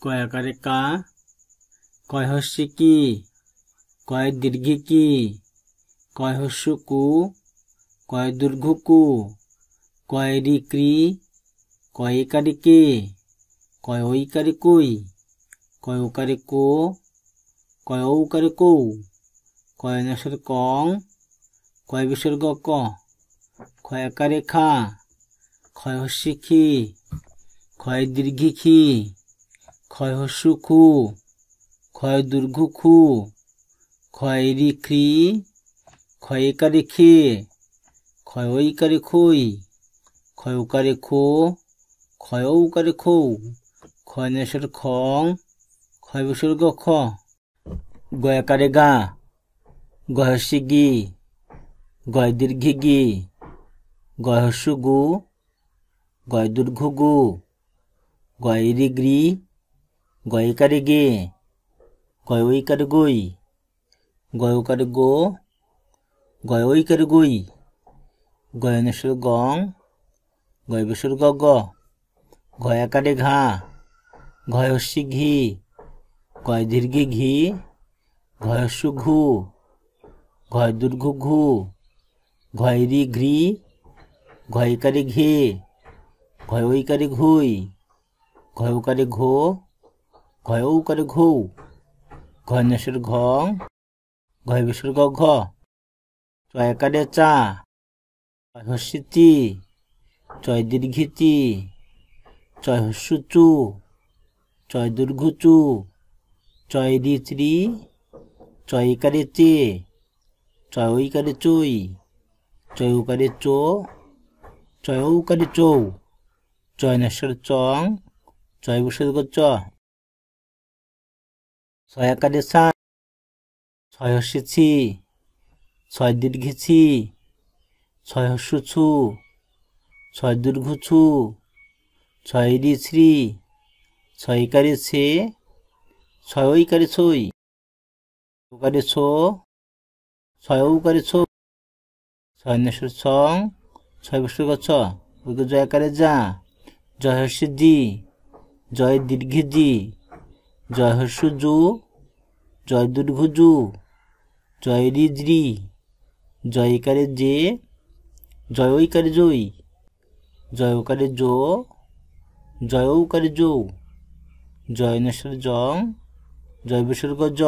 কয়াকারে কা, কয় হস্যে কি, কয় দীর্ঘে কি, কয় হস্য কু, কয় দীর্ঘ কু, কয় রি ক্রি, কয় একারে কে, কয় ঐকারে কই, কয় ওকারে কো, কয় ঔকারে কৌ, কয় নসর কং, কয় বিসর্গ ক, কয় আকারে খা, ক্ষয় হস্যে খি, ক্ষয় দীর্ঘে খি, ক্ষয় হস্য খু, ক্ষয় দীর্ঘ খু, ক্ষয় রি ক্রি, ক্ষয় একারে খে, ক্ষয় ঐকারে খই, ক্ষয় ওকারে খো, ক্ষয় ঔকারে খৌ, ক্ষয় নসর খং, ক্ষয় বিসর্গ খ, গয়াকারে গা, গয় হস্যে গি, গয় দীর্ঘে গি, গয় হস্য গু, গয় দীর্ঘ গু, গয় রি গ্রি, গয় একারে গে, গয় ঐকারে গই, গয় ওকারে গো, গয় ঐকারে গই, গয় নসর গং, গয় বিসর্গ গ, গয় আকারে ঘা, গয় হস্যে ঘি, গয় দীর্ঘে ঘি, গয় হস্য ঘু, গয় দীর্ঘ ঘু, গয় রি ঘ্রি, গয় একারে ঘে, গয় ঐকারে ঘুই, গয় ওকারে ঘো, গয় ঔকারে ঘৌ, গয় নসর ঘং, গয় বিসর্গ ঘ, চয় আকারে চা, চয় হস্যে তি, চয় দীর্ঘে তি, চয় হস্য চু, চয় দীর্ঘ চু, চয় রি ত্রি, চয় একারে চে, চয় ঐকারে চই, চয় ওকারে চো, চয় ঔকারে চৌ, চয় নসর চং, চয় বিসর্গ চ, ছয় আকারে সা, ছয় হস্যে ছি, ছয় দীর্ঘে ছি, ছয় হস্য ছু, ছয় দীর্ঘ ছু, ছয় রি শ্রী, ছয় একারে ছে, ছয় ঐকারে ছই, ওকারে ছো, ছয় ঔকারে ছো, ছয় নসর ছং, ছয় বিসর্গ ছ, জয় আকারে যা, জয় হস্যে দি, জয় দীর্ঘে দি, জয় হস্য জু, জয় দীর্ঘ জু, জয় রি জ্রি, জয় একারে জে, জয় ঐকারে জই, জয় ওকারে জো, জয় ঔকারে জৌ, জয় নসর জং, জয় বিসর্গ জ।